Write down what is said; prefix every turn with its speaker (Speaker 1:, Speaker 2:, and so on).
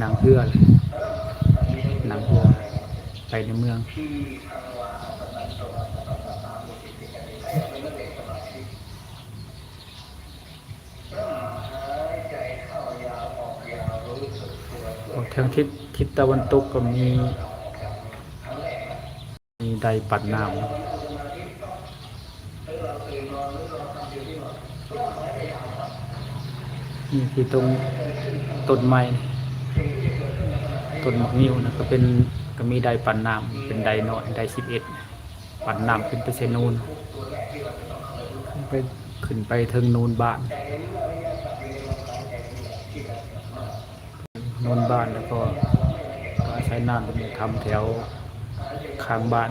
Speaker 1: นางเรือเลยนางเรือไปในเมืองทางทิศตะวันตกก็มีไดปัดน้ำนี่คือตรงต้นไม้ต้นมะงิ้วนะก็มีไดปัดน้ำเป็นไดน้อยได11ปัดน้ำขึ้นไปเซนูนขึ้นไปเทิงนูนบ้านนูนบ้านแล้วก็ใช้น้ำเป็นทำแถวข้างบ้าน